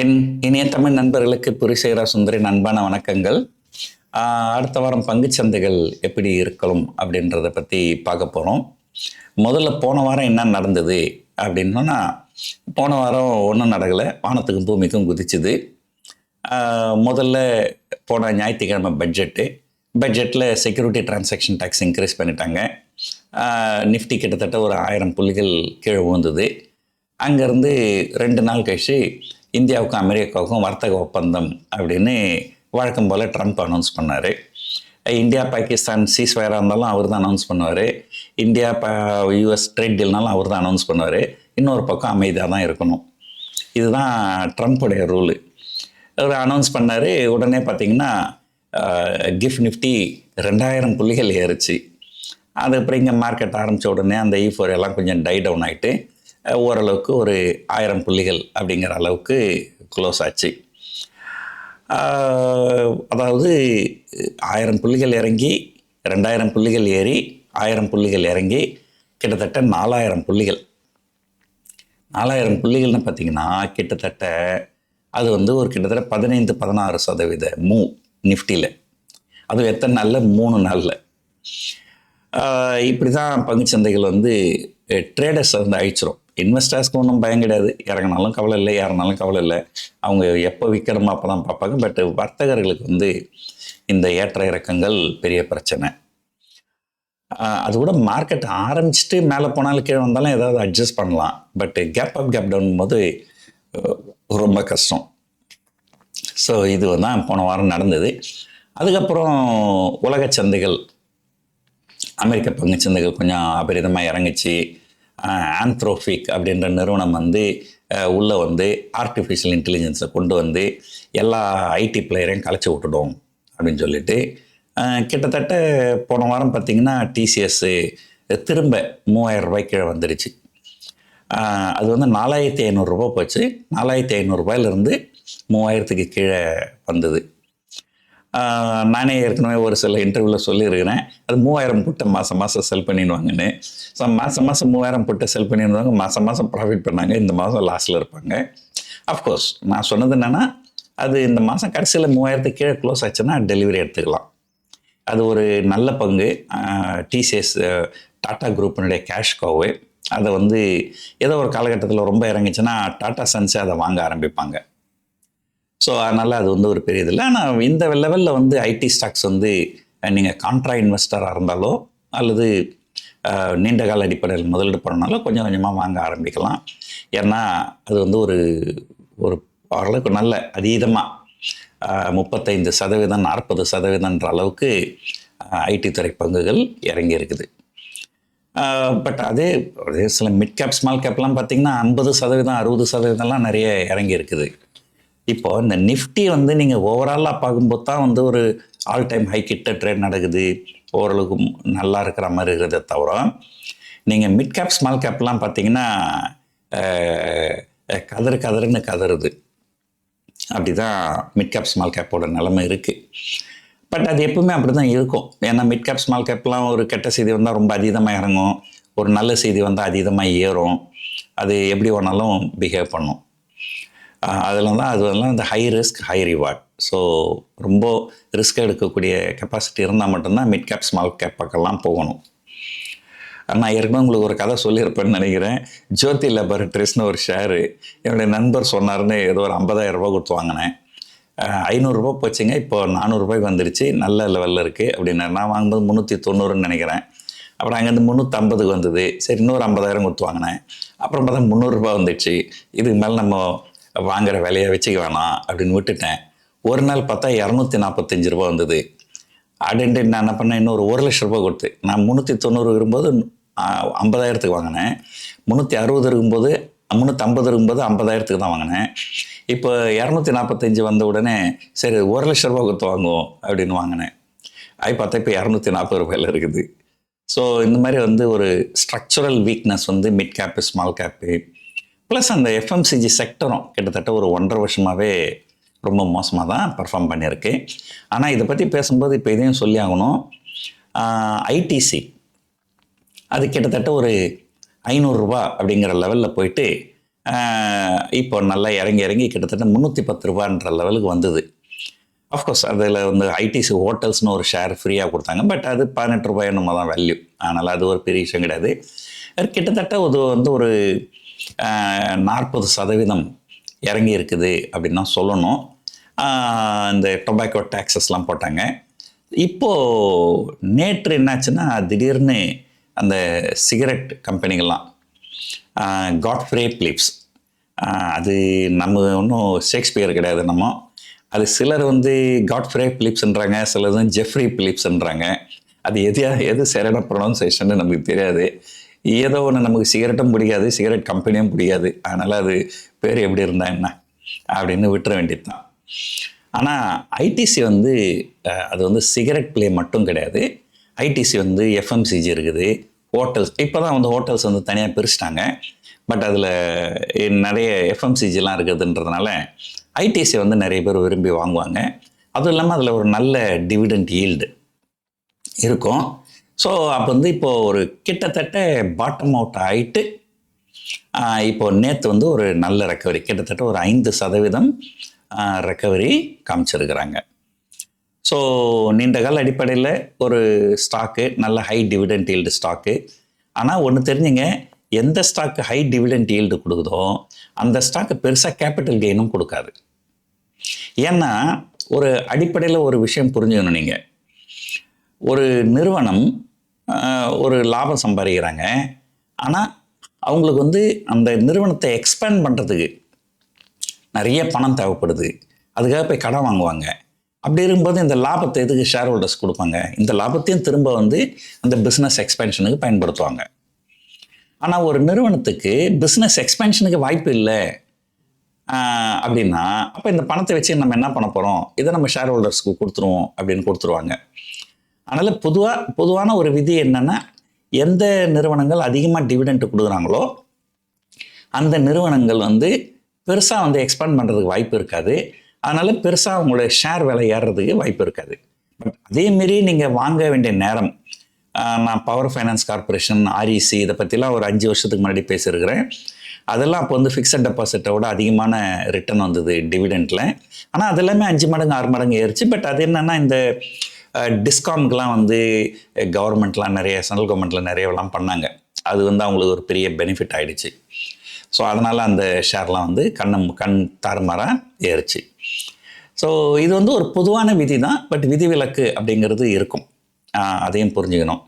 என் இனிய தமிழ் நண்பர்களுக்கு புரிசேரா சுந்தரின் அன்பான வணக்கங்கள். அடுத்த வாரம் பங்குச்சந்தைகள் எப்படி இருக்கணும் அப்படின்றத பற்றி பார்க்க போகிறோம். முதல்ல போன வாரம் என்ன நடந்தது அப்படின்னா, போன வாரம் ஒன்றும் நடக்கலை, வானத்துக்கும் பூமிக்கும் குதிச்சுது. முதல்ல போன ஞாயிற்றுக்கிழமை பட்ஜெட்டில் செக்யூரிட்டி டிரான்சாக்ஷன் டேக்ஸ் இன்க்ரீஸ் பண்ணிட்டாங்க. நிஃப்டி கிட்டத்தட்ட ஒரு 1000 புள்ளிகள் கீழே விழுந்தது. அங்கேருந்து 2 நாள் கழிச்சு இந்தியாவுக்கும் அமெரிக்காவுக்கும் வர்த்தக ஒப்பந்தம் அப்படின்னு வழக்கம் போல் ட்ரம்ப் அனௌன்ஸ் பண்ணார். இந்தியா பாகிஸ்தான் சீஸ்ஃபயராக இருந்தாலும் அவர் தான் அனௌன்ஸ் பண்ணுவார். இந்தியா யூஎஸ் ட்ரேட் டீல்னாலும் அவர் தான் அனௌன்ஸ் பண்ணுவார். இன்னொரு பக்கம் அமைதியாக தான் இருக்கணும். இதுதான் ட்ரம்ப்புடைய ரூலு. அவர் அனௌன்ஸ் பண்ணார். உடனே பார்த்திங்கன்னா கிஃப்ட் நிஃப்டி 2000 புள்ளிகள் ஏறுச்சு. அதுக்கப்புறம் இங்கே மார்க்கெட் ஆரம்பித்த உடனே அந்த E4 எல்லாம் கொஞ்சம் டை டவுன் ஆகிட்டு ஓரளவுக்கு ஒரு 1000 புள்ளிகள் அப்படிங்கிற அளவுக்கு க்ளோஸ் ஆச்சு. அதாவது 1000 புள்ளிகள் இறங்கி 2000 புள்ளிகள் ஏறி 1000 புள்ளிகள் இறங்கி கிட்டத்தட்ட 4000 புள்ளிகள். 4000 புள்ளிகள்னு பார்த்திங்கன்னா கிட்டத்தட்ட அது ஒரு கிட்டத்தட்ட 15-16% மூவ் நிஃப்டியில். அது எத்தனை நாளில்? 3 நாளில். இப்படி தான் பங்குச்சந்தைகள் ட்ரேடர்ஸை அழிச்சிரும். இன்வெஸ்டர்ஸ்க்கு ஒன்றும் பயம் கிடையாது. இறங்கினாலும் கவலை இல்லை, ஏறினாலும் கவலை இல்லை. அவங்க எப்போ விற்கணுமோ அப்போ தான் பார்ப்பாங்க. பட் வர்த்தகர்களுக்கு இந்த ஏற்ற இறக்கங்கள் பெரிய பிரச்சனை. அது கூட மார்க்கெட் ஆரம்பிச்சுட்டு மேலே போனாலும் கீழே வந்தாலும் ஏதாவது அட்ஜஸ்ட் பண்ணலாம். But gap up gap down போது ரொம்ப கஷ்டம். ஸோ இது தான் போன வாரம் நடந்தது. அதுக்கப்புறம் உலக சந்தைகள், அமெரிக்க பங்கு சந்தைகள் கொஞ்சம் அபரிதமாக இறங்குச்சு. ஆந்த்ரோபிக் அப்படின்ற நிறுவனம் உள்ளே ஆர்டிஃபிஷியல் இன்டெலிஜென்ஸை கொண்டு எல்லா ஐடி பிளேயரையும் கலைச்சி விட்டுடும் அப்படின்னு சொல்லிட்டு கிட்டத்தட்ட போன வாரம் பார்த்திங்கன்னா டிசிஎஸ் திரும்ப 3000 ரூபாய் கீழே வந்துடுச்சு. அது 4500 போச்சு. 4500 ரூபாயிலிருந்து 3000க்கு கீழே வந்தது. நானே ஏற்கனவே ஒரு சில இன்டர்வியூவில் சொல்லியிருக்கிறேன், அது 3000 புட்டை மாதம் செல் பண்ணிடுவாங்கன்னு. ஸோ மாதம் 3000 புட்டை செல் பண்ணிடுவாங்க, மாதம் ப்ராஃபிட் பண்ணாங்க. இந்த மாதம் லாஸில் இருப்பாங்க. அஃப்கோர்ஸ் நான் சொன்னது என்னென்னா, அது இந்த மாதம் கடைசியில் 3000க்கு கீழே க்ளோஸ் ஆச்சுன்னா டெலிவரி எடுத்துக்கலாம். அது ஒரு நல்ல பங்கு. டிசிஎஸ் டாடா குரூப்பினுடைய கேஷ் கோவு. அதை ஏதோ ஒரு காலகட்டத்தில் ரொம்ப இறங்கிச்சுன்னா டாடா சன்ஸே அதை வாங்க ஆரம்பிப்பாங்க. ஸோ அதனால் அது ஒரு பெரிய இதில்லை. ஆனால் இந்த லெவலில் ஐடி ஸ்டாக்ஸ் நீங்கள் கான்ட்ரா இன்வெஸ்டராக இருந்தாலோ அல்லது நீண்ட கால அடிப்படையில் முதலீடு பண்ணனாலோ கொஞ்சம் கொஞ்சமாக வாங்க ஆரம்பிக்கலாம். ஏன்னா அது ஒரு ஓரளவுக்கு நல்ல அதீதமாக 35%, 40%ன்ற அளவுக்கு ஐடி துறை பங்குகள் இறங்கி இருக்குது. பட் அதே சில மிட் கேப் ஸ்மால் கேப்லாம் பார்த்திங்கன்னா 50%, 60%லாம் நிறைய இறங்கி இருக்குது. இப்போது இந்த நிஃப்டி நீங்கள் ஓவராலாக பார்க்கும்போது தான் ஒரு ஆல் டைம் ஹை கிட்ட ட்ரேட் நடக்குது, ஓரளவுக்கு நல்லா இருக்கிற மாதிரி இருக்கிறத தவிர, நீங்கள் மிட் கேப் ஸ்மால் கேப்லாம் பார்த்தீங்கன்னா கதறுன்னு கதறுது. அப்படி தான் மிட் கேப் ஸ்மால் கேப்போட நிலைமை இருக்குது. பட் அது எப்பவுமே அப்படி தான் இருக்கும். ஏன்னா மிட் கேப் ஸ்மால் கேப்லாம் ஒரு கெட்ட செய்தி வந்தால் ரொம்ப அதீதமாக இறங்கும், ஒரு நல்ல செய்தி வந்தால் அதீதமாக ஏறும். அது எப்படி வேணாலும் பிஹேவ் பண்ணும். அதில் தான் அதெல்லாம் இந்த high risk high reward. So ரொம்ப ரிஸ்க் எடுக்கக்கூடிய கெப்பாசிட்டி இருந்தால் மட்டும்தான் மிட் கேப் ஸ்மால் கேப் பக்கம்லாம் போகணும். நான் ஏற்கனவே உங்களுக்கு ஒரு கதை சொல்லியிருப்பேன்னு நினைக்கிறேன். ஜோதி லேபரட்டரிஸ்னு ஒரு ஷேரு என்னுடைய நண்பர் சொன்னார்னு ஏதோ ஒரு 50,000 ரூபா கொடுத்து வாங்கினேன். 500 ரூபா போச்சுங்க, இப்போ 400 ரூபாய்க்கு வந்துருச்சு, நல்ல லெவலில் இருக்குது அப்படின்னா. நான் வாங்கும்போது 390ன்னு நினைக்கிறேன். அப்புறம் அங்கேருந்து 350க்கு வந்தது. சரி, இன்னொரு 50,000 கொடுத்து வாங்கினேன். அப்புறம் பார்த்தா 300 ரூபா வந்துடுச்சு. இதுக்கு மேலே நம்ம வாங்குகிற விலையை வச்சுக்க வேணாம் அப்படின்னு விட்டுட்டேன். ஒரு நாள் பார்த்தா 245 ரூபா வந்தது. அப்படின்ட்டு நான் என்ன பண்ணேன், இன்னொரு 1,00,000 ரூபா கொடுத்து, நான் 390 இருக்கும்போது 50,000க்கு வாங்கினேன். 360 இருக்கும்போது 350 இருக்கும்போது 50,000க்கு தான் வாங்கினேன். இப்போ 245 வந்த உடனே சரி 1,00,000 ரூபா கொடுத்து வாங்குவோம் அப்படின்னு வாங்கினேன். பார்த்தா இப்போ 240 ரூபாயில் இருக்குது. ஸோ இந்த மாதிரி ஒரு structural weakness mid gap small gap plus அந்த எஃப்எம்சிஜி செக்டரும் கிட்டத்தட்ட ஒரு 1.5 வருஷமாகவே ரொம்ப மோசமாக தான் பர்ஃபார்ம் பண்ணியிருக்கு. ஆனால் இதை பற்றி பேசும்போது இப்போ இதையும் சொல்லி ஆகணும். ஐடிசி அது கிட்டத்தட்ட ஒரு 500 ரூபா அப்படிங்கிற லெவலில் போயிட்டு இப்போ நல்லா இறங்கி இறங்கி கிட்டத்தட்ட 310 ரூபான்ற லெவலுக்கு வந்தது. அஃப்கோர்ஸ் அதில் வந்து ஐடிசி ஹோட்டல்ஸ்னு ஒரு ஷேர் ஃப்ரீயாக கொடுத்தாங்க. பட் அது 18 ரூபாய் என்னமோ தான் வேல்யூ. அதனால் அது ஒரு பெரிய விஷயம் கிடையாது. கிட்டத்தட்ட அது வந்து ஒரு 40% இறங்கி இருக்குது அப்படின்னு தான் சொல்லணும். இந்த டொபாக்கோ டேக்ஸஸ்லாம் போட்டாங்க. இப்போது நேற்று என்னாச்சுன்னா திடீர்னு அந்த சிகரெட் கம்பெனிகள்லாம் காட்ஃப்ரே பிலிப்ஸ், அது நம்ம ஒன்றும் ஷேக்ஸ்பியர் கிடையாது. நம்ம அது சிலர் வந்து காட்ஃப்ரே பிலிப்ஸ்ன்றாங்க, சிலர் வந்து ஜெஃப்ரி பிலிப்ஸ்ன்றாங்க. அது எது சரியான ப்ரொனவுன்சேஷன் நமக்கு தெரியாது. ஏதோ ஒன்று, நமக்கு சிகரெட்டும் பிடிக்காது, சிகரெட் கம்பெனியும் பிடிக்காது. அதனால் அது பேர் எப்படி இருந்தால் என்ன அப்படின்னு விட்டுற வேண்டியது தான். ஆனால் ஐடிசி வந்து அது வந்து சிகரெட் பிளே மட்டும் கிடையாது. ஐடிசி வந்து எஃப்எம்சிஜி இருக்குது, ஹோட்டல்ஸ். இப்போ தான் வந்து ஹோட்டல்ஸ் வந்து தனியாக பிரிச்சிட்டாங்க. பட் அதில் நிறைய எஃப்எம்சிஜிலாம் இருக்குதுன்றதுனால ஐடிசி வந்து நிறைய பேர் விரும்பி வாங்குவாங்க. அதுவும் இல்லாமல் அதில் ஒரு நல்ல டிவிடெண்ட் ஈல்டு இருக்கும். ஸோ அப்போ வந்து இப்போது ஒரு கிட்டத்தட்ட பாட்டம் அவுட் ஆகிட்டு இப்போது நேற்று வந்து ஒரு நல்ல ரெக்கவரி, கிட்டத்தட்ட ஒரு 5% ரெக்கவரி காமிச்சிருக்கிறாங்க. ஸோ நீண்ட கால அடிப்படையில் ஒரு ஸ்டாக்கு நல்ல ஹை டிவிடெண்ட் ஈல்டு ஸ்டாக்கு. ஆனால் ஒன்று தெரிஞ்சுங்க, எந்த ஸ்டாக்கு ஹை டிவிடெண்ட் ஈல்டு கொடுக்குதோ அந்த ஸ்டாக்கு பெருசாக கேபிட்டல் கெயினும் கொடுக்காது. ஏன்னா ஒரு அடிப்படையில் ஒரு விஷயம் புரிஞ்சுக்கணும். நீங்கள் ஒரு நிறுவனம் ஒரு லாபம் சம்பாதிக்கிறாங்க, ஆனால் அவங்களுக்கு வந்து அந்த நிறுவனத்தை எக்ஸ்பேண்ட் பண்ணுறதுக்கு நிறைய பணம் தேவைப்படுது. அதுக்காக போய் கடன் வாங்குவாங்க. அப்படி இருக்கும்போது இந்த லாபத்தை எதுக்கு ஷேர் ஹோல்டர்ஸ் கொடுப்பாங்க? இந்த லாபத்தையும் திரும்ப வந்து அந்த பிஸ்னஸ் எக்ஸ்பென்ஷனுக்கு பயன்படுத்துவாங்க. ஆனால் ஒரு நிறுவனத்துக்கு பிஸ்னஸ் எக்ஸ்பென்ஷனுக்கு வாய்ப்பு இல்லை அப்படின்னா, அப்போ இந்த பணத்தை வச்சு நம்ம என்ன பண்ண போகிறோம், இதை நம்ம ஷேர் ஹோல்டர்ஸ்க்கு கொடுத்துருவோம் அப்படின்னு கொடுத்துருவாங்க. அதனால் பொதுவான ஒரு விதி என்னென்னா, எந்த நிறுவனங்கள் அதிகமாக டிவிடெண்ட் கொடுக்குறாங்களோ அந்த நிறுவனங்கள் வந்து பெருசாக வந்து எக்ஸ்பேண்ட் பண்ணுறதுக்கு வாய்ப்பு இருக்காது. அதனால் பெருசாக அவங்களுடைய ஷேர் விலை ஏறுறதுக்கு வாய்ப்பு இருக்காது. பட் அதேமாரி நீங்கள் வாங்க வேண்டிய நேரம், நான் பவர் ஃபைனான்ஸ் கார்பரேஷன், ஆர்இசி, இதை பற்றிலாம் ஒரு 5 வருஷத்துக்கு முன்னாடி பேசியிருக்கிறேன். அதெல்லாம் அப்போ வந்து ஃபிக்ஸட் டெபாசிட்டை விட அதிகமான ரிட்டர்ன் வந்தது டிவிடெண்ட்டில். ஆனால் அது எல்லாமே 5 மடங்கு 6 மடங்கு ஏறிச்சு. பட் அது என்னென்னா, இந்த டிஸ்காம்க்கெலாம் வந்து கவர்மெண்ட்லாம் நிறைய, சென்ட்ரல் கவர்மெண்ட்டில் நிறையலாம் பண்ணாங்க. அது வந்து அவங்களுக்கு ஒரு பெரிய பெனிஃபிட் ஆகிடுச்சு. ஸோ அதனால் அந்த ஷேர்லாம் வந்து கண் தாறுமாறாக ஏறிச்சு. ஸோ இது வந்து ஒரு பொதுவான விதி தான். பட் விதிவிலக்கு அப்படிங்கிறது இருக்கும், அதையும் புரிஞ்சுக்கணும்.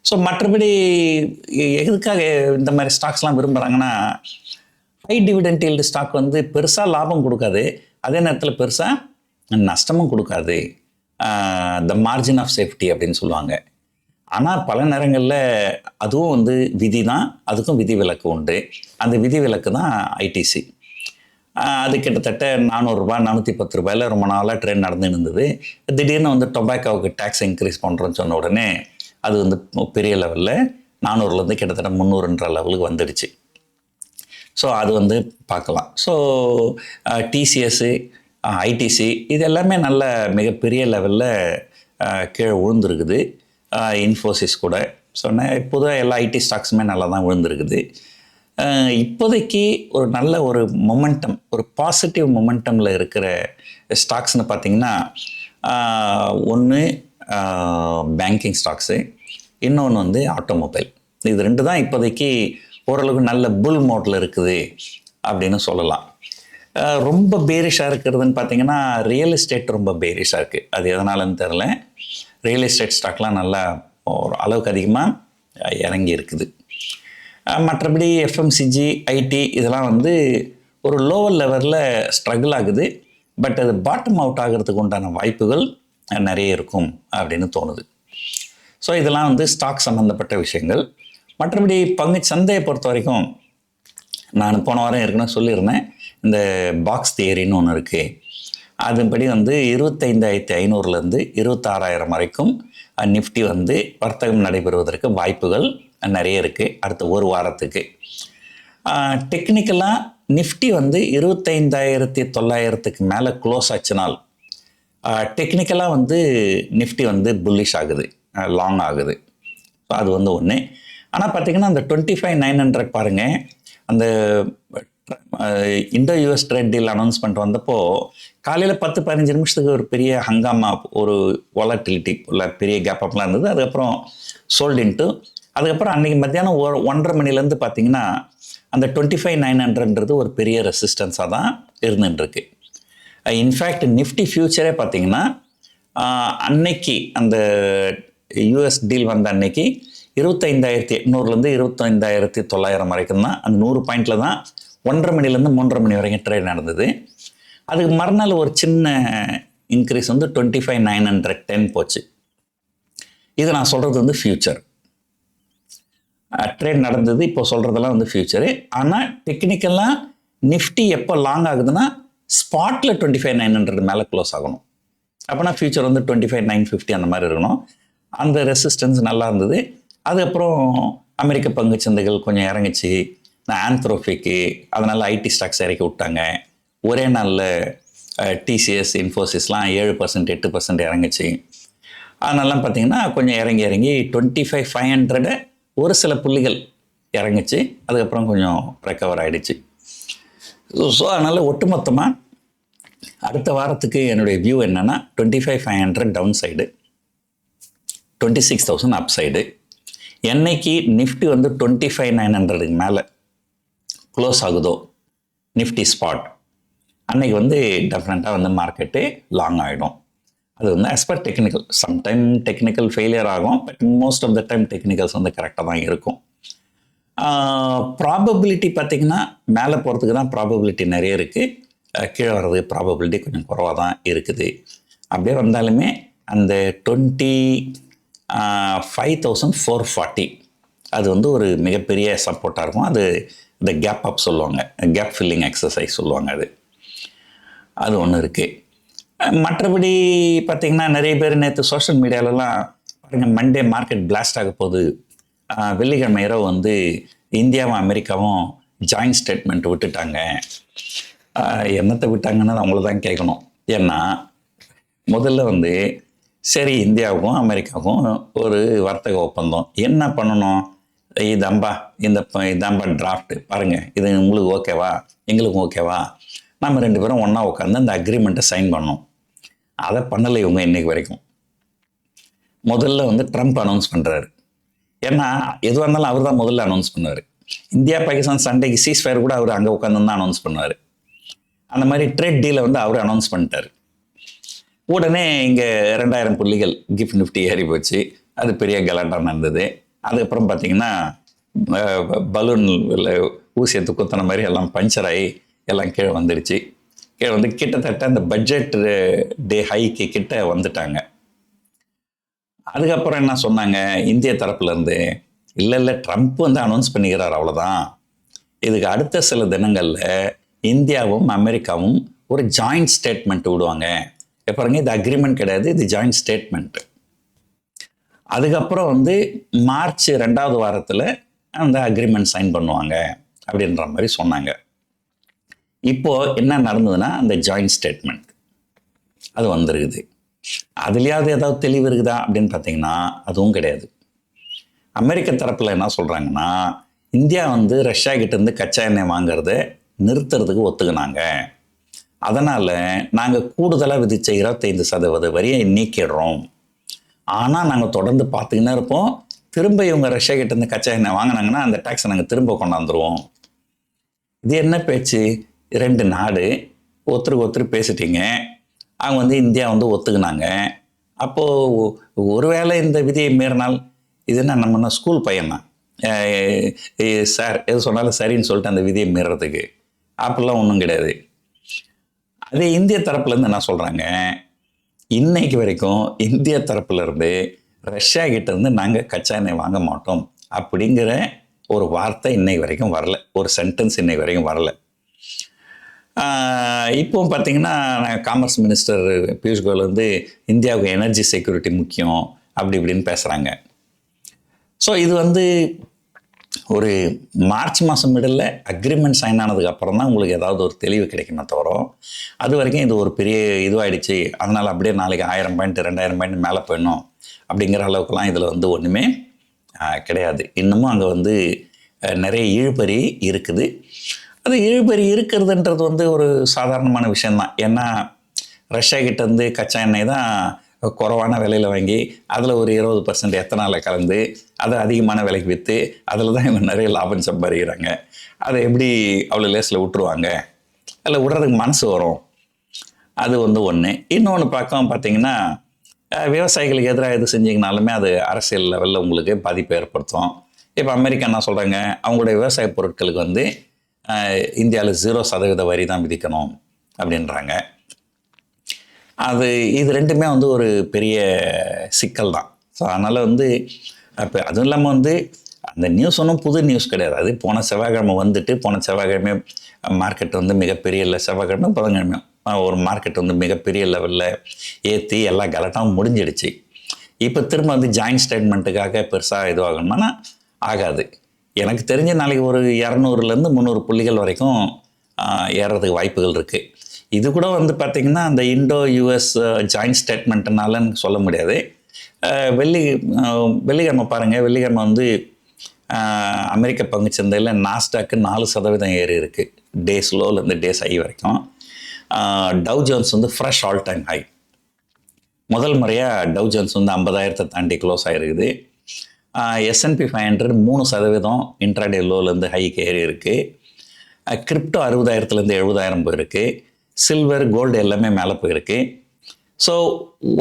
ஸோ மற்றபடி எதுக்காக இந்த மாதிரி ஸ்டாக்ஸ்லாம் விரும்புகிறாங்கன்னா, ஹை டிவிடெண்ட் ஈல்டு ஸ்டாக் வந்து பெருசாக லாபம் கொடுக்காது, அதே நேரத்தில் பெருசாக நஷ்டமும் கொடுக்காது. த மார்ஜின் ஆஃப் சேஃப்டி அப்படின்னு சொல்லுவாங்க. ஆனால் பல நேரங்களில் அதுவும் வந்து விதி தான், அதுக்கும் விதிவிலக்கு உண்டு. அந்த விதிவிலக்கு தான் ஐடிசி. அது கிட்டத்தட்ட 400 ரூபாய் 410 ரூபாயில் ரொம்ப நாளாக ட்ரெண்ட் நடந்துன்னு இருந்தது. திடீர்னு வந்து டொபாக்கோவுக்கு டேக்ஸ் இன்க்ரீஸ் பண்ணுறோன்னு சொன்ன உடனே அது வந்து பெரிய லெவலில் 400லேருந்து கிட்டத்தட்ட 300ன்ற லெவலுக்கு வந்துடுச்சு. ஸோ அது வந்து பார்க்கலாம். ஸோ டிசிஎஸ்ஸு, ஐடிசி இது எல்லாமே நல்ல மிகப்பெரிய லெவலில் கீழே விழுந்துருக்குது. இன்ஃபோசிஸ் கூட சொன்னேன். இப்போதான் எல்லா ஐடி ஸ்டாக்ஸுமே நல்லா தான் விழுந்துருக்குது. இப்போதைக்கு ஒரு நல்ல ஒரு மொமெண்டம், ஒரு பாசிட்டிவ் மொமெண்டமில் இருக்கிற ஸ்டாக்ஸ்னு பார்த்திங்கன்னா, ஒன்று பேங்கிங் ஸ்டாக்ஸு, இன்னொன்று வந்து ஆட்டோமொபைல். இது 2 தான் இப்போதைக்கு ஓரளவுக்கு நல்ல புல் மோட்டில் இருக்குது அப்படின்னு சொல்லலாம். ரொம்ப பேரிஷாக இருக்கிறதுன்னு பார்த்திங்கன்னா, ரியல் எஸ்டேட் ரொம்ப பேரிஷாக இருக்குது. அது எதனாலன்னு தெரில. ரியல் எஸ்டேட் ஸ்டாக்லாம் நல்லா ஒரு அளவுக்கு அதிகமாக இறங்கி இருக்குது. மற்றபடி எஃப்எம்சிஜி, ஐடி இதெல்லாம் வந்து ஒரு லோவர் லெவலில் ஸ்ட்ரகிள் ஆகுது. பட் அது பாட்டம் அவுட் ஆகிறதுக்கு உண்டான வாய்ப்புகள் நிறைய இருக்கும் அப்படின்னு தோணுது. ஸோ இதெல்லாம் வந்து ஸ்டாக் சம்மந்தப்பட்ட விஷயங்கள். மற்றபடி பங்கு சந்தையை பொறுத்த வரைக்கும் நான் போன வாரம் ஏற்கனவே சொல்லியிருந்தேன், இந்த பாக்ஸ் தியரின்னு ஒன்று இருக்குது. அதுபடி வந்து 25,500லேருந்து 26,000 வரைக்கும் நிஃப்டி வந்து வர்த்தகம் நடைபெறுவதற்கு வாய்ப்புகள் நிறைய இருக்குது அடுத்த ஒரு வாரத்துக்கு. டெக்னிக்கலாக நிஃப்டி வந்து 25,900க்கு மேலே க்ளோஸ் ஆச்சுனால் டெக்னிக்கலாக வந்து நிஃப்டி வந்து புல்லிஷ் ஆகுது, லாங் ஆகுது. ஸோ அது வந்து ஒன்று. ஆனால் பார்த்திங்கன்னா அந்த 25,900 பாருங்கள், அந்த Indo US trade deal announcement வந்தப்போ காலையில் 10-15 நிமிஷத்துக்கு ஒரு பெரிய ஹங்காமா, ஒரு வாலட்டிலிட்டி உள்ள பெரிய கேப் அப்லாம் இருந்தது. அதுக்கப்புறம் சோல்டின்ட்டு அதுக்கப்புறம் அன்றைக்கி மத்தியானம் 1:30 மணிலேருந்து பார்த்தீங்கன்னா அந்த 25,900ன்றது ஒரு பெரிய ரெசிஸ்டன்ஸாக தான் இருந்துட்டுருக்கு. இன்ஃபேக்ட் நிஃப்டி ஃபியூச்சரே பார்த்தீங்கன்னா அன்னைக்கு அந்த யூஎஸ் டீல் வந்த அன்னைக்கு 25,800லேருந்து 25,900 வரைக்கும் தான், அந்த 100 பாயிண்டில் தான் 1:30 மணிலேருந்து 3:30 மணி வரைக்கும் ட்ரேட் நடந்தது. அதுக்கு மறுநாள் ஒரு சின்ன இன்க்ரீஸ் வந்து 25,910 போச்சு. இது நான் சொல்கிறது வந்து ஃபியூச்சர் ட்ரேட் நடந்தது. இப்போ சொல்கிறதெல்லாம் வந்து ஃபியூச்சரு. ஆனால் டெக்னிக்கலாக நிஃப்டி எப்போ லாங் ஆகுதுன்னா ஸ்பாட்டில் 25,900 மேலே க்ளோஸ் ஆகணும். அப்போனா ஃபியூச்சர் வந்து 25,950 அந்த மாதிரி இருக்கணும். அந்த ரெசிஸ்டன்ஸ் நல்லா இருந்தது. அதுக்கப்புறம் அமெரிக்க பங்குச்சந்தைகள் கொஞ்சம் இறங்கிச்சு. ஆந்த்ரோபிக்கு அதனால் ஐடி ஸ்டாக்ஸ் இறக்கி விட்டாங்க. ஒரே நாளில் டிசிஎஸ், இன்ஃபோசிஸ்லாம் 7%, 8% இறங்குச்சு. அதனாலாம் பார்த்தீங்கன்னா கொஞ்சம் இறங்கி 25,500 ஒரு சில புள்ளிகள் இறங்குச்சு. அதுக்கப்புறம் கொஞ்சம் ரெக்கவர் ஆகிடுச்சு. ஸோ அதனால் ஒட்டுமொத்தமாக அடுத்த வாரத்துக்கு என்னுடைய வியூ என்னென்னா 25,500 டவுன் சைடு, 26,000 அப் சைடு. என்னைக்கு நிஃப்டி வந்து 25,900க்கு மேலே க்ளோஸ் ஆகுதோ நிஃப்டி ஸ்பாட், அன்றைக்கி வந்து டெஃபினட்டாக வந்து மார்க்கெட்டு லாங் ஆகிடும். அது வந்து as per technical, sometime technical failure ஆகும், but most of the time technicals வந்து கரெக்டாக தான் இருக்கும். ப்ராபபிலிட்டி பார்த்திங்கன்னா மேலே போகிறதுக்கு தான் ப்ராபபிலிட்டி நிறைய இருக்குது, கீழே வர்றது ப்ராபபிலிட்டி கொஞ்சம் குறைவாக தான் இருக்குது. அப்படியே வந்தாலுமே அந்த 25,440 அது வந்து ஒரு மிகப்பெரிய சப்போர்ட்டாக இருக்கும். அது இந்த கேப் அப் சொல்லுவாங்க, கேப் ஃபில்லிங் எக்ஸசைஸ் சொல்லுவாங்க. அது ஒன்று இருக்குது. மற்றபடி பார்த்திங்கன்னா நிறைய பேர் நேற்று சோஷியல் மீடியாலலாம் பாருங்கள், மண்டே மார்க்கெட் பிளாஸ்ட் ஆக போகுது, வெள்ளிக்கிழமை இரவு வந்து இந்தியாவும் அமெரிக்காவும் ஜாயின்ட் ஸ்டேட்மெண்ட் விட்டுட்டாங்க. என்னத்தை விட்டாங்கன்னு அவங்கள தான் கேட்கணும். ஏன்னா முதல்ல வந்து சரி, இந்தியாவுக்கும் அமெரிக்காவுக்கும் ஒரு வர்த்தக ஒப்பந்தம் என்ன பண்ணணும், இதாம்பா டிராஃப்ட் பாருங்கள், இது உங்களுக்கு ஓகேவா, எங்களுக்கும் ஓகேவா, நம்ம 2 பேரும் ஒன்றா உட்காந்து அந்த அக்ரிமெண்ட்டை சைன் பண்ணோம். அதை பண்ணலை இவங்க இன்னைக்கு வரைக்கும். முதல்ல வந்து ட்ரம்ப் அனௌன்ஸ் பண்ணுறாரு. ஏன்னா எதுவாக இருந்தாலும் அவர் தான் முதல்ல அனௌன்ஸ் பண்ணுவார். இந்தியா பாகிஸ்தான் சண்டைக்கு சீஸ்ஃபயர் கூட அவர் அங்கே உட்காந்து தான் அனௌன்ஸ் பண்ணுவார். அந்த மாதிரி ட்ரேட் டீலை வந்து அவர் அனௌன்ஸ் பண்ணிட்டார். உடனே இங்கே 2,000 புள்ளிகள் கிஃப்ட் நிஃப்டி ஏறி போச்சு. அது பெரிய கலாட்டா நடந்தது. அதுக்கப்புறம் பார்த்தீங்கன்னா பலூன் ஊசி எடுத்து குத்தின மாதிரி எல்லாம் பஞ்சர் ஆகி எல்லாம் கீழே வந்துடுச்சு. கீழே வந்து கிட்டத்தட்ட அந்த பட்ஜெட் டே ஹைக்கு கிட்ட வந்துட்டாங்க. அதுக்கப்புறம் என்ன சொன்னாங்க இந்திய தரப்புலேருந்து, இல்லை ட்ரம்ப் வந்து அனௌன்ஸ் பண்ணிக்கிறார், அவ்வளோதான். இதுக்கு அடுத்த சில தினங்களில் இந்தியாவும் அமெரிக்காவும் ஒரு ஜாயிண்ட் ஸ்டேட்மெண்ட் விடுவாங்க. பாருங்க, இது அக்ரிமெண்ட் கிடையாது, இது ஜாயிண்ட் ஸ்டேட்மெண்ட். அதுக்கப்புறம் வந்து மார்ச் 2வது வாரத்தில் அந்த அக்ரிமெண்ட் சைன் பண்ணுவாங்க அப்படின்ற மாதிரி சொன்னாங்க. இப்போது என்ன நடந்ததுன்னா அந்த ஜாயிண்ட் ஸ்டேட்மெண்ட் அது வந்துருக்குது. அதுலேயாவது ஏதாவது தெளிவு இருக்குதா அப்படின்னு பார்த்தீங்கன்னா அதுவும் கிடையாது. அமெரிக்க தரப்பில் என்ன சொல்கிறாங்கன்னா, இந்தியா வந்து ரஷ்யா கிட்டேருந்து கச்சா எண்ணெய் வாங்கிறத நிறுத்துறதுக்கு ஒத்துக்கினாங்க. அதனால் நாங்கள் கூடுதலாக விதித்த 25% வரியை நீக்கிடுறோம். ஆனால் நாங்கள் தொடர்ந்து பார்த்துக்கினே இருப்போம். திரும்ப இவங்க ரஷ்யா கிட்டேருந்து கச்சா எண்ணெய் வாங்கினாங்கன்னா அந்த டேக்ஸை நாங்கள் திரும்ப கொண்டாந்துருவோம். இது என்ன பேச்சு? 2 நாடு ஒருத்தருக்கு ஒருத்தர் பேசிட்டீங்க. அவங்க வந்து இந்தியா வந்து ஒத்துக்கினாங்க. அப்போது ஒருவேளை இந்த விதியை மீறினால் இது என்ன, நம்ம ஸ்கூல் பையனா சார் எது சொன்னாலும் சரின்னு சொல்லிட்டு அந்த விதியை மீறதுக்கு அப்படிலாம் ஒன்றும் கிடையாது. அதே இந்திய தரப்புலேருந்து என்ன சொல்கிறாங்க, இன்னைக்கு வரைக்கும் இந்திய தரப்புலேருந்து ரஷ்யா கிட்டேருந்து நாங்கள் கச்சா எண்ணெய் வாங்க மாட்டோம் அப்படிங்கிற ஒரு வார்த்தை இன்னைக்கு வரைக்கும் வரல, ஒரு சென்டென்ஸ் இன்னைக்கு வரைக்கும் வரல. இப்போ பார்த்தீங்கன்னா காமர்ஸ் மினிஸ்டர் பியூஷ் கோயல் வந்து இந்தியாவுக்கு எனர்ஜி செக்யூரிட்டி முக்கியம் அப்படி இப்படின்னு பேசுகிறாங்க. ஸோ இது வந்து ஒரு மார்ச் மாதம் மிடில் அக்ரிமெண்ட் சைன் ஆனதுக்கு அப்புறம் தான் உங்களுக்கு ஏதாவது ஒரு தெளிவு கிடைக்குமே தவிர, அது வரைக்கும் இது ஒரு பெரிய இதுவாகிடுச்சு, அதனால் அப்படியே நாளைக்கு 1000 பாயிண்ட் 2000 பாயிண்ட் மேலே போயிடணும் அப்படிங்கிற அளவுக்குலாம் இதில் வந்து ஒன்றுமே கிடையாது. இன்னமும் அங்கே வந்து நிறைய இழுபறி இருக்குது. அது இழுபறி இருக்கிறதுன்றது வந்து ஒரு சாதாரணமான விஷயந்தான். ஏன்னா ரஷ்யா கிட்டேருந்து கச்சா எண்ணெய் தான் குறைவான விலையில் வாங்கி அதில் ஒரு 20% எத்தனால கலந்து அதை அதிகமான விலைக்கு விற்று அதில் தான் இவங்க நிறைய லாபம் சம்பாதிக்கிறாங்க. அதை எப்படி அவ்வளோ லேஸில் விட்டுருவாங்க? அதில் விடுறதுக்கு மனசு வரும். அது வந்து ஒன்று. இன்னொன்று பார்த்தீங்கன்னா விவசாயிகளுக்கு எதிராக எது செஞ்சிங்கனாலுமே அது அரசியல் லெவலில் உங்களுக்கு பாதிப்பை ஏற்படுத்தும். இப்போ அமெரிக்கா என்ன சொல்கிறாங்க, அவங்களுடைய விவசாய பொருட்களுக்கு வந்து இந்தியாவில் 0% வரி தான் விதிக்கணும் அப்படின்றாங்க. இது ரெண்டுமே வந்து ஒரு பெரிய சிக்கல் தான். ஸோ அதனால் வந்து அப்போ அதுவும் இல்லாமல் வந்து அந்த நியூஸ் ஒன்றும் புது நியூஸ் கிடையாது. அது போன செவ்வாய்க்கிழமை வந்துட்டு போன செவ்வாய்க்கிழமை மார்க்கெட் வந்து மிகப்பெரிய இல்லை, செவ்வாய்க்கிழமை புதன்கிழமை ஒரு மார்க்கெட் வந்து மிகப்பெரிய லெவலில் ஏற்றி எல்லா கலட்டாகவும் முடிஞ்சிடுச்சு. இப்போ திரும்ப வந்து ஜாயின்ட் ஸ்டேட்மெண்ட்டுக்காக பெருசாக இதுவாகணும்னா ஆகாது. எனக்கு தெரிஞ்ச நாளைக்கு ஒரு 200லேருந்து 300 புள்ளிகள் வரைக்கும் ஏறுறதுக்கு வாய்ப்புகள் இருக்குது. இது கூட வந்து பார்த்திங்கன்னா அந்த இண்டோ யூஎஸ் ஜாயின்ட் ஸ்டேட்மெண்ட்டுனாலன்னு சொல்ல முடியாது. வெள்ளிக்கிழமை பாருங்கள், வெள்ளிக்கிழமை வந்து அமெரிக்க பங்குச்சந்தையில் நாஸ்டாக்கு 4% ஏறி இருக்குது. டேஸ் லோலேருந்து டேஸ் ஹை வரைக்கும். டவ் ஜோன்ஸ் வந்து ஃப்ரெஷ் ஆல் டைம் ஹை. முதல் முறையாக டவ் ஜோன்ஸ் வந்து 50,000 தாண்டி க்ளோஸ் ஆகிருக்குது. S&P 500 3% இன்ட்ராடே லோலேருந்து ஹைக்கு ஏறி இருக்குது. கிரிப்டோ 60,000லேருந்து 70,000 போயிருக்கு. சில்வர் கோல்டு எல்லாமே மேலே போயிருக்கு. ஸோ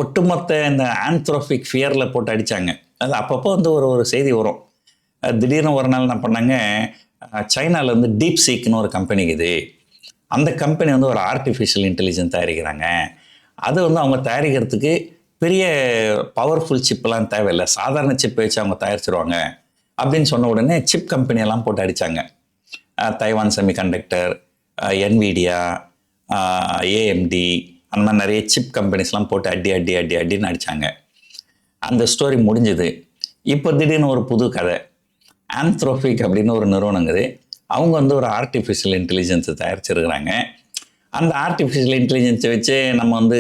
ஒட்டுமொத்த இந்த ஆந்த்ரோபிக் ஃபியரில் போட்டு அடித்தாங்க. அது அப்பப்போ வந்து ஒரு செய்தி வரும். திடீர்னு ஒரு நாள் என்ன பண்ணாங்க, சைனாவில் வந்து டீப் சீக்னு ஒரு கம்பெனி இருக்குது. அந்த கம்பெனி வந்து ஒரு ஆர்டிஃபிஷியல் இன்டெலிஜென்ஸ் தயாரிக்கிறாங்க. அது வந்து அவங்க தயாரிக்கிறதுக்கு பெரிய பவர்ஃபுல் சிப்லாம் தேவையில்லை, சாதாரண சிப் வச்சு அவங்க தயாரிச்சிருவாங்க அப்படின்னு சொன்ன உடனே சிப் கம்பெனியெல்லாம் போட்டு அடித்தாங்க. தைவான் செமிகண்டக்டர், என்விடியா, ஏஎம்டி, அந்த மாதிரி நிறைய சிப் கம்பெனிஸ்லாம் போட்டு அடின்னு அடித்தாங்க. அந்த ஸ்டோரி முடிஞ்சுது. இப்போ திடீர்னு ஒரு புது கதை. ஆந்த்ரோபிக் அப்படின்னு ஒரு நிறுவனங்குது. அவங்க வந்து ஒரு ஆர்டிஃபிஷியல் இன்டெலிஜென்ஸை தயாரிச்சிருக்கிறாங்க. அந்த ஆர்டிஃபிஷியல் இன்டெலிஜென்ஸை வச்சு நம்ம வந்து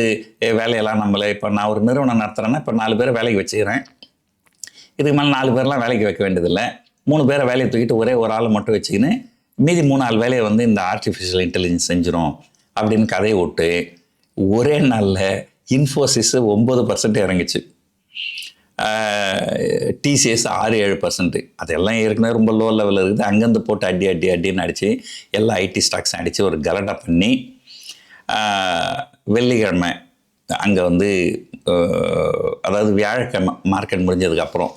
வேலையெல்லாம் நம்மளை இப்போ நான் ஒரு நிறுவனம் நடத்துகிறேன்னா இப்போ 4 பேரை வேலைக்கு வச்சுக்கிறேன். இதுக்கு மேலே 4 பேர்லாம் வேலைக்கு வைக்க வேண்டியதில்லை. 3 பேரை வேலையை தூக்கிட்டு ஒரே ஒரு ஆளை மட்டும் வச்சுக்கின்னு மீதி 3-4 வேலையை வந்து இந்த ஆர்டிஃபிஷியல் இன்டெலிஜென்ஸ் செஞ்சிடும் அப்படின்னு கதையை விட்டு ஒரே நாளில் இன்ஃபோசிஸ் 9% இறங்கிச்சு. டிசிஎஸ் 6-7%. அதெல்லாம் ஏற்கனவே ரொம்ப லோ லெவலில் இருக்குது. அங்கேருந்து போட்டு அடின்னு அடித்து எல்லா ஐடி ஸ்டாக்ஸும் அடித்து ஒரு கலடா பண்ணி வெள்ளிக்கிழமை அங்கே வந்து அதாவது வியாழக்கிழமை மார்க்கெட் முடிஞ்சதுக்கப்புறம்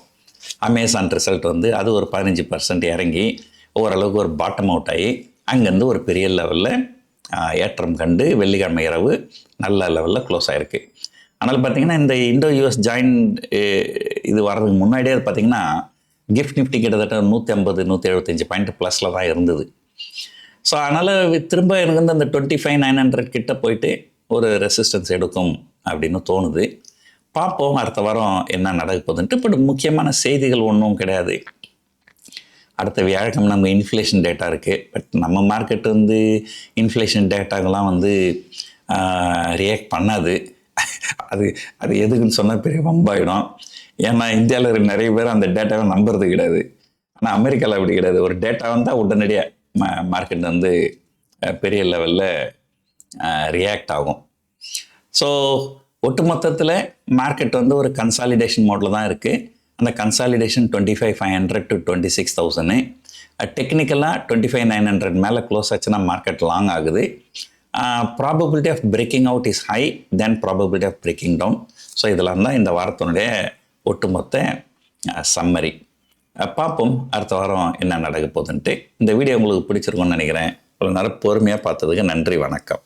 அமேசான் ரிசல்ட் வந்து அது ஒரு 15% இறங்கி ஓரளவுக்கு ஒரு பாட்டம் அவுட் ஆகி அங்கேருந்து ஒரு பெரிய லெவலில் ஏற்றம் கண்டு வெள்ளிக்கிழமை இரவு நல்ல லெவலில் க்ளோஸ் ஆகிருக்கு. ஆனால் பார்த்திங்கன்னா இந்த இண்டோ யூஎஸ் ஜாயின்ட் இது வர்றதுக்கு முன்னாடியே பார்த்திங்கன்னா கிஃப்ட் நிஃப்டி கிட்டத்தட்ட 150-175 பாயிண்ட் ப்ளஸில் தான் இருந்தது. ஸோ அதனால் திரும்ப எனக்கு வந்து அந்த 25,900 கிட்ட போயிட்டு ஒரு ரெசிஸ்டன்ஸ் எடுக்கும் அப்படின்னு தோணுது. பார்ப்போம் அடுத்த வாரம் என்ன நடக்க போகுதுன்ட்டு. பட் முக்கியமான செய்திகள் ஒன்றும் கிடையாது. அடுத்த வியாழக்கிழமை நம்ம இன்ஃப்ளேஷன் டேட்டா இருக்குது. பட் நம்ம மார்க்கெட்டு வந்து இன்ஃப்ளேஷன் டேட்டாக்கெல்லாம் வந்து ரியாக்ட் பண்ணாது. அது எதுக்குன்னு சொன்னால் பெரிய வம்பாயிடும். ஏன்னா இந்தியாவில் நிறைய பேர் அந்த டேட்டாவை நம்புறது கிடையாது. ஆனால் அமெரிக்காவில் அப்படி கிடையாது. ஒரு டேட்டா வந்தால் உடனடியாக மார்க்கெட் வந்து பெரிய லெவலில் ரியாக்ட் ஆகும். ஸோ ஒட்டுமொத்தத்தில் மார்க்கெட் வந்து ஒரு கன்சாலிடேஷன் மோடில் தான் இருக்குது. அந்த கன்சாலிடேஷன் 25,500 to 26,000. டெக்னிக்கலாக 25,900 மேலே க்ளோஸ் ஆச்சுன்னா மார்க்கெட் லாங் ஆகுது. Probability of breaking out is high, then probability of breaking down. So இதெல்லாம் தான் இந்த வாரத்தினுடைய ஒட்டுமொத்த சம்மரி. பார்ப்போம் அடுத்த வாரம் என்ன நடக்க போகுதுன்ட்டு. இந்த வீடியோ உங்களுக்கு பிடிச்சிருக்கும்னு நினைக்கிறேன். இவ்வளோ நேரம் பொறுமையாக பார்த்ததுக்கு நன்றி, வணக்கம்.